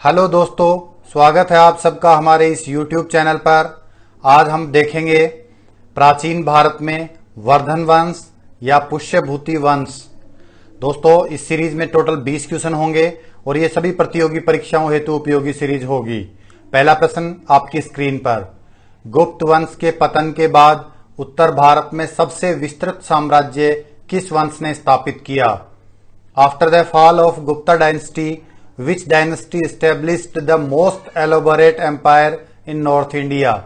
Hello दोस्तों, स्वागत है आप सबका हमारे इस YouTube चैनल पर। आज हम देखेंगे प्राचीन भारत में वर्धन वंश या पुष्यभूति वंश। दोस्तों, इस सीरीज में टोटल 20 क्वेश्चन होंगे और ये सभी प्रतियोगी परीक्षाओं हेतु उपयोगी सीरीज होगी। पहला प्रश्न आपकी स्क्रीन पर। गुप्त वंश के पतन के बाद उत्तर भारत में सबसे विस्तृत साम्राज्य किस वंश ने स्थापित किया? After the fall of Gupta dynasty, which dynasty established the most elaborate empire in North India?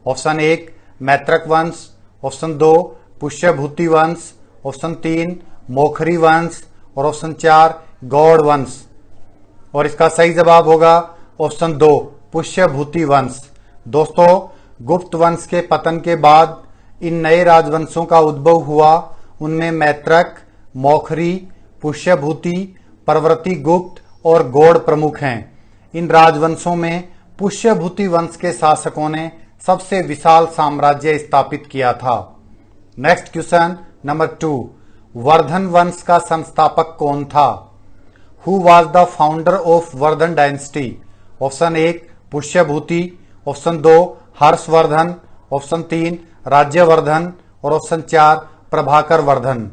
Option 1 Maitraka वंश, ऑप्शन 2 पुष्यभूति वंश, ऑप्शन 3 मोखरी वंश और ऑप्शन 4 गौड़ वंश। और इसका सही जवाब होगा ऑप्शन 2 पुष्यभूति वंश। दोस्तों, गुप्त वंश के पतन के बाद इन नए राजवंशों का उद्भव हुआ। उनमें मैत्रक, मोखरी, पुष्यभूति, परवर्ती गुप्त और गौड़ प्रमुख हैं। इन राजवंशों में पुष्यभूति वंश के शासकों ने सबसे विशाल साम्राज्य स्थापित किया था। नेक्स्ट क्वेश्चन नंबर 2, वर्धन वंश का संस्थापक कौन था? Who was the founder of Vardhan dynasty? Option 1 Pushyabhuti, option 2 Harshvardhan, option 3 Rajyavardhan और ऑप्शन 4 प्रभाकर वर्धन।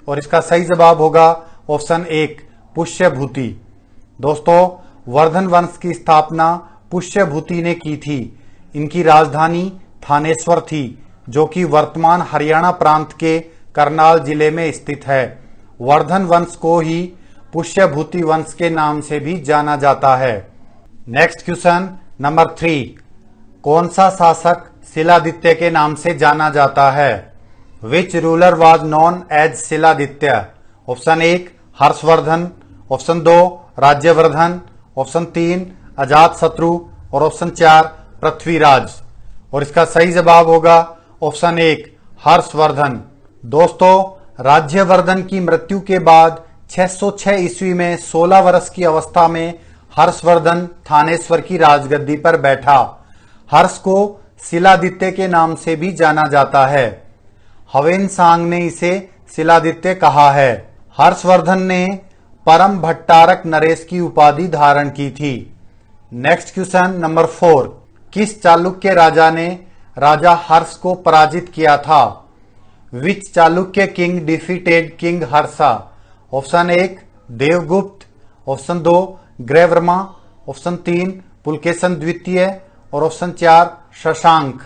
और इसका सही जवाब होगा ऑप्शन 1 पुष्यभूति। दोस्तों, वर्धन वंश की स्थापना पुष्यभूति ने की थी। इनकी राजधानी थानेश्वर थी, जो कि वर्तमान हरियाणा प्रांत के करनाल जिले में स्थित है। वर्धन वंश को ही पुष्यभूति वंश के नाम से भी जाना जाता है। नेक्स्ट क्वेश्चन नंबर 3, कौन सा शासक शिलादित्य के नाम से जाना जाता है? Which ruler was known as Shiladitya? Option 1 Harshavardhan, option 2 Rajyavardhan, option 3 Ajatashatru और ऑप्शन 4 पृथ्वीराज। और इसका सही जवाब होगा ऑप्शन 1 हर्षवर्धन। दोस्तों, राज्यवर्धन की मृत्यु के बाद 606 ईस्वी में 16 वर्ष की अवस्था में हर्षवर्धन थानेश्वर की राजगद्दी पर बैठा। हर्ष को शिलादित्य के नाम से भी जाना जाता है। ह्वेन-सांग ने इसे शिलादित्य कहा है। हर्षवर्धन ने परम भट्टारक नरेश की उपाधि धारण की थी। नेक्स्ट क्वेश्चन नंबर 4, किस चालुक्य राजा ने राजा हर्ष को पराजित किया था? Which Chalukya king defeated king Harsha? Option 1 Devagupta, option 2 Grahavarma, option 3 Pulakeshin द्वितीय और ऑप्शन 4 शशांक।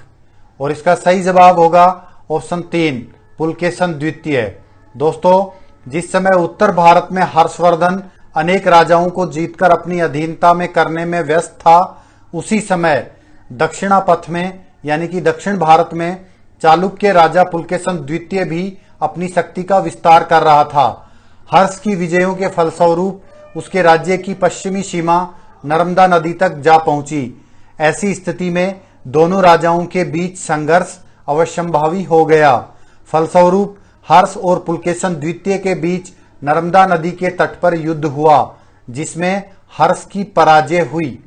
और इसका सही जवाब होगा ऑप्शन 3 पुलकेशन द्वितीय। दोस्तों, जिस समय उत्तर भारत में हर्षवर्धन अनेक राजाओं को जीतकर अपनी अधीनता में करने में व्यस्त था, उसी समय दक्षिणापथ में यानी कि दक्षिण भारत में चालुक्य राजा पुलकेशन द्वितीय भी अपनी शक्ति का विस्तार कर रहा था। हर्ष की विजयों के फलस्वरूप उसके राज्य की पश्चिमी सीमा नर्मदा नदी तक जा पहुंची। ऐसी स्थिति में दोनों राजाओं के बीच संघर्ष अवश्यंभावी हो गया। फलस्वरूप हर्ष और पुलकेशन द्वितीय के बीच नर्मदा नदी के तट पर युद्ध हुआ, जिसमें हर्ष की पराजय हुई।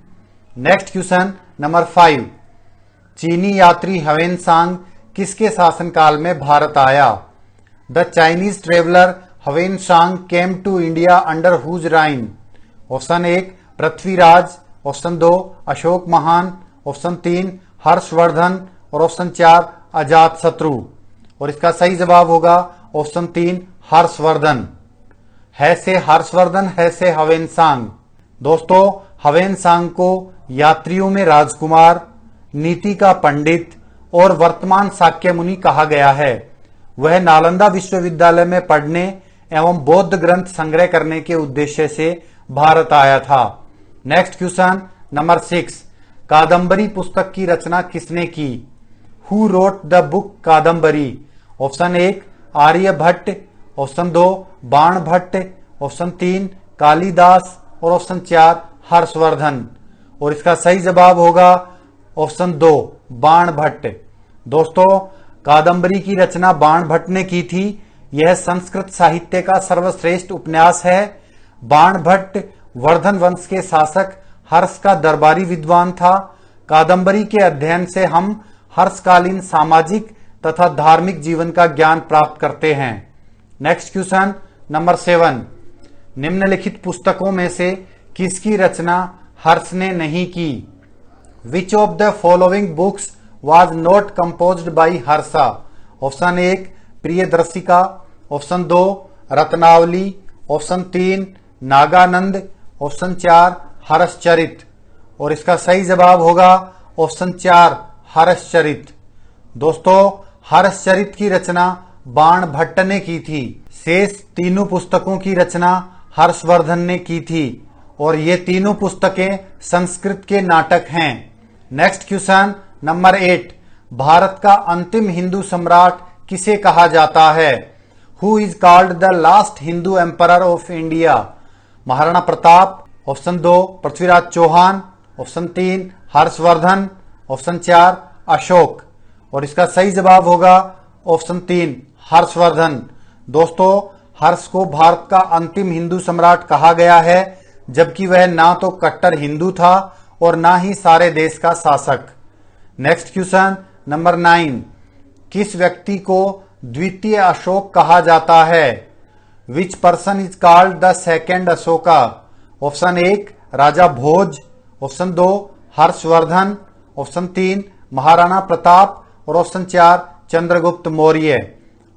नेक्स्ट क्वेश्चन नंबर 5, चीनी यात्री ह्वेन-सांग किसके शासनकाल में भारत आया? The Chinese traveller Hiuen Tsang came to India under whose reign? Option 1 Prithviraj, option 2 Ashok महान, ऑप्शन 3 हर्षवर्धन और ऑप्शन 4 अजातशत्रु। और इसका सही जवाब होगा ऑप्शन 3 हर्षवर्धन। है से हर्षवर्धन, है से ह्वेन-सांग। दोस्तों, ह्वेन-सांग को यात्रियों में राजकुमार, नीति का पंडित और वर्तमान शाक्य मुनि कहा गया है। वह नालंदा विश्वविद्यालय में पढ़ने एवं बौद्ध ग्रंथ संग्रह करने के उद्देश्य से भारत आया था। नेक्स्ट क्वेश्चन नंबर 6, कादम्बरी पुस्तक की रचना किसने की? Who wrote the book Kadambari? Option 1 Aryabhatta, option 2 Banabhatta, option 3 Kalidas और ऑप्शन 4 हर्षवर्धन। और इसका सही जवाब होगा ऑप्शन 2 बाणभट्ट। दोस्तों, कादम्बरी की रचना बाणभट्ट ने की थी। यह संस्कृत साहित्य का सर्वश्रेष्ठ उपन्यास है। बाणभट्ट वर्धन वंश के शासक हर्ष का दरबारी विद्वान था। कादम्बरी के अध्ययन से हम हर्षकालीन सामाजिक तथा धार्मिक जीवन का ज्ञान प्राप्त करते हैं। नेक्स्ट क्वेश्चन नंबर 7, निम्नलिखित पुस्तकों में से किसकी रचना हर्ष ने नहीं की? Which of the following books was not composed by Harsha? Option 1 Priyadarshika, option 2 Ratnavali, option 3 Naganand, option 4 Harshacharita. और इसका सही जवाब होगा ऑप्शन 4 हर्षचरित। दोस्तों हर्षचरित की रचना बाण भट्ट ने की थी। शेष तीनों पुस्तकों की रचना हर्षवर्धन ने की थी और ये तीनों पुस्तकें संस्कृत के नाटक हैं। नेक्स्ट क्वेश्चन नंबर 8, भारत का अंतिम हिंदू सम्राट किसे कहा जाता है? Who is called the last Hindu emperor of India? Maharana Pratap, option 2 Prithviraj Chauhan, option 3 Harshavardhan, option 4 Ashok. और इसका सही जवाब होगा ऑप्शन 3 हर्षवर्धन। दोस्तों हर्ष को भारत का अंतिम हिंदू सम्राट कहा गया है, जबकि वह ना तो कट्टर हिंदू था और ना ही सारे देश का शासक। नेक्स्ट क्वेश्चन नंबर 9, किस व्यक्ति को द्वितीय अशोक कहा जाता है? Which person is called the second Ashoka? Option 1 Raja Bhoj, option 2 Harshvardhan, option 3 Maharana Pratap और ऑप्शन 4 चंद्रगुप्त मौर्य।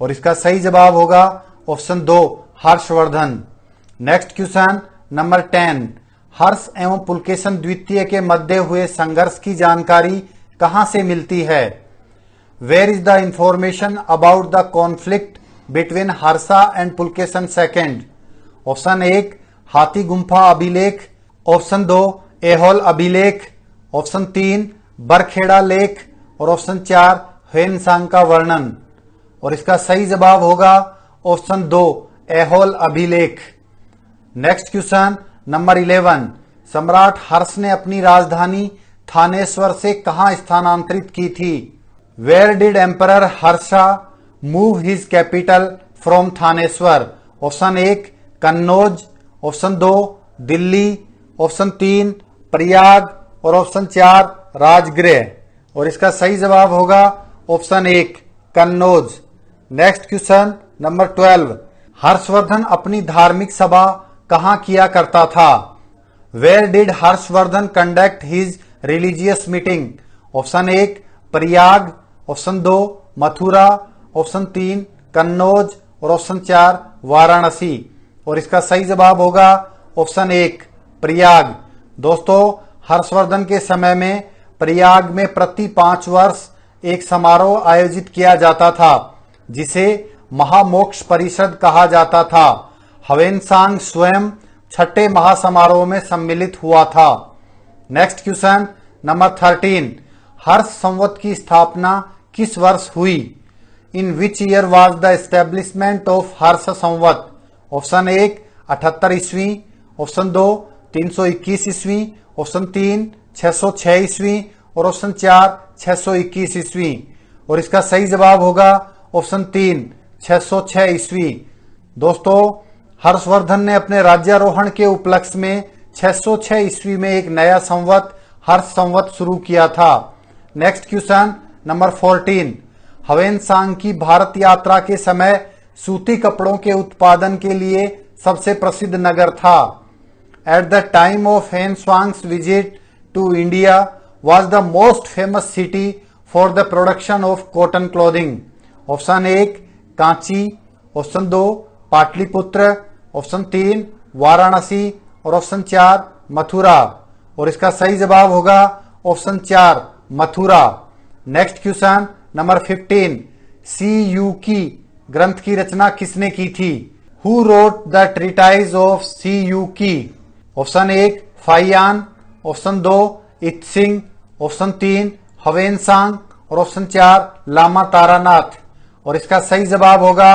और इसका सही जवाब होगा option 2 Harshvardhan. Next question number 10, हर्ष एवं पुलकेशन द्वितीय के मध्य हुए संघर्ष की जानकारी कहां से मिलती है? Where is the information about the conflict between Harsha and Pulakeshin second? Option 1 हाथी गुम्फा अभिलेख, ऑप्शन 2 एहोल अभिलेख, ऑप्शन 3 बरखेड़ा लेख और ऑप्शन 4 ह्वेनसांग का वर्णन। और इसका सही जवाब होगा ऑप्शन 2 एहोल अभिलेख। नेक्स्ट क्वेश्चन नंबर 11, सम्राट हर्ष ने अपनी राजधानी थानेश्वर से कहां स्थानांतरित की थी? Where did emperor Harsha move his capital from Thaneshwar? Option 1 Kannauj, option 2 Delhi, option 3 Prayag और ऑप्शन 4 राजगृह। और इसका सही जवाब होगा option 1 Kannauj. Next question number 12, Harshavardhan अपनी धार्मिक सभा कहां किया करता था? Where did Harshavardhan conduct his religious meeting? Option 1 Prayag, option 2 Mathura, option 3 Kannauj और ऑप्शन 4 वाराणसी। और इसका सही जवाब होगा ऑप्शन 1 प्रयाग। दोस्तों हर्षवर्धन के समय में प्रयाग में प्रति 5 वर्ष एक समारोह आयोजित किया जाता था जिसे महामोक्ष परिषद कहा जाता था। ह्वेनसांग स्वयं छठे महासमारोह में सम्मिलित हुआ था। Next question number 13, Harsha Samvat की स्थापना किस वर्ष हुई? In which year was the establishment of Harsha Samvat? Option 1 78 ईस्वी, ऑप्शन 2 321 ईस्वी, ऑप्शन 3 606 ईस्वी और ऑप्शन 4 621 ईस्वी। और इसका सही जवाब होगा ऑप्शन 3 606 ईस्वी। दोस्तों हर्षवर्धन ने अपने राज्यारोहण के उपलक्ष्य में 606 ईस्वी में एक नया संवत हर्ष संवत शुरू किया था। नेक्स्ट क्वेश्चन नंबर 14, ह्वेनसांग की भारत यात्रा के समय सूती कपड़ों के उत्पादन के लिए सबसे प्रसिद्ध नगर था। At the time of Hiuen Tsang's visit to India was the most famous city for the production of cotton clothing? Option 1 Kanchi, option 2 Pataliputra, option 3 Varanasi और ऑप्शन 4 मथुरा। और इसका सही जवाब होगा option 4 Mathura. Next question number 15, CU की ग्रंथ की रचना किसने की थी? Who wrote the treatise of CU की? Option 1 Faxian, option 2 I-tsing, option 3 Hiuen Tsang और ऑप्शन 4 लामा तारानाथ। और इसका सही जवाब होगा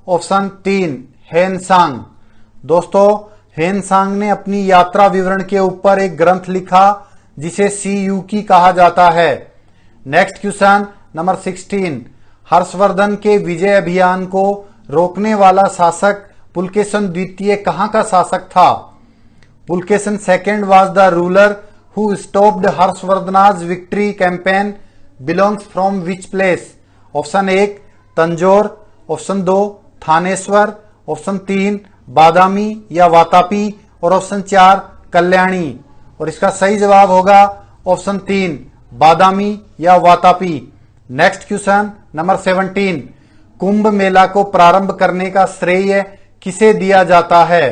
ऑप्शन 3 ह्वेनसांग। दोस्तों ह्वेनसांग ने अपनी यात्रा विवरण के ऊपर एक ग्रंथ लिखा जिसे CU की कहा जाता है। नेक्स्ट क्वेश्चन नंबर 16, हर्षवर्धन के विजय अभियान को रोकने वाला शासक पुलकेशन द्वितीय कहां का शासक था? Pulakeshin second was the ruler who stopped Harshvardhana's victory campaign belongs from which place? Option 1 Tanjore, option 2 Thaneshwar, option 3 बादामी या वातापी और ऑप्शन 4 कल्याणी। और इसका सही जवाब होगा ऑप्शन 3 बादामी या Vatapi. Next question number 17, Kumbh Mela को प्रारंभ करने का श्रेय किसे दिया जाता है?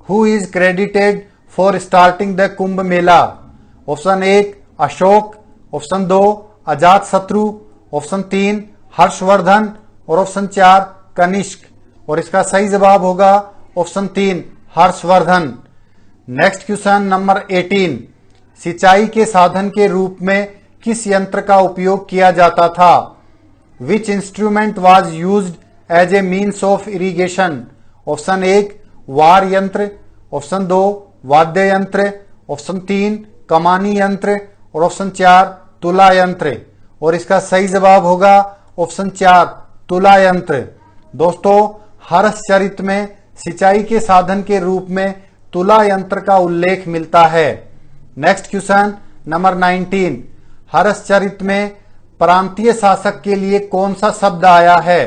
Who is credited for starting the Kumbh Mela? Option 1 Ashok, option 2 अजात शत्रु, ऑप्शन 3 हर्षवर्धन और ऑप्शन 4 कनिष्क। और इसका सही जवाब होगा option 3 Harshvardhan. Next question number 18, सिंचाई के साधन के रूप में किस यंत्र का उपयोग किया जाता था? Which instrument was used as a means of irrigation? Option 1 वार यंत्र, ऑप्शन 2 वाद्य यंत्र, ऑप्शन 3 कमानी यंत्र और ऑप्शन 4 तुला यंत्र। और इसका सही जवाब होगा ऑप्शन 4 तुला यंत्र। दोस्तों, हर्षचरित में सिंचाई के साधन के रूप में तुला यंत्र का उल्लेख मिलता है। नेक्स्ट क्वेश्चन नंबर 19, हर्षचरित में प्रांतीय शासक के लिए कौन सा शब्द आया है?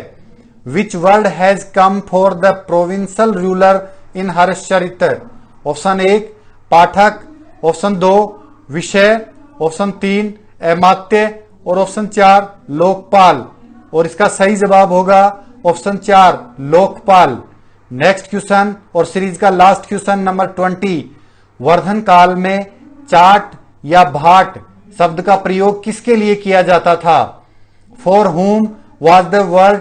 Which word has come for the provincial ruler in Harshacharita? Option 1 Pathak, option 2 विषय, ऑप्शन 3 अमात्य और ऑप्शन 4 लोकपाल। और इसका सही जवाब होगा ऑप्शन 4 लोकपाल। नेक्स्ट क्वेश्चन और सीरीज का लास्ट क्वेश्चन नंबर 20, वर्धन काल में चाट या भाट शब्द का प्रयोग किसके लिए किया जाता था? For whom was the word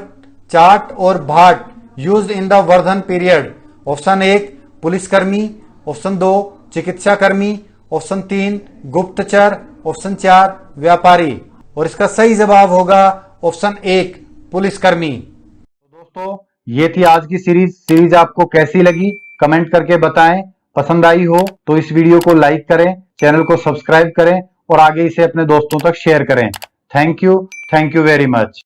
chat और bhat used in the Vardhan period? Option 1 पुलिसकर्मी, ऑप्शन 2 चिकित्साकर्मी, ऑप्शन 3 गुप्तचर, ऑप्शन 4 व्यापारी। और इसका सही जवाब होगा ऑप्शन 1 पुलिसकर्मी। दोस्तों, ये थी आज की सीरीज आपको कैसी लगी कमेंट करके बताएं। पसंद आई हो तो इस वीडियो को लाइक करें, चैनल को सब्सक्राइब करें और आगे इसे अपने दोस्तों तक शेयर करें। Thank you very much.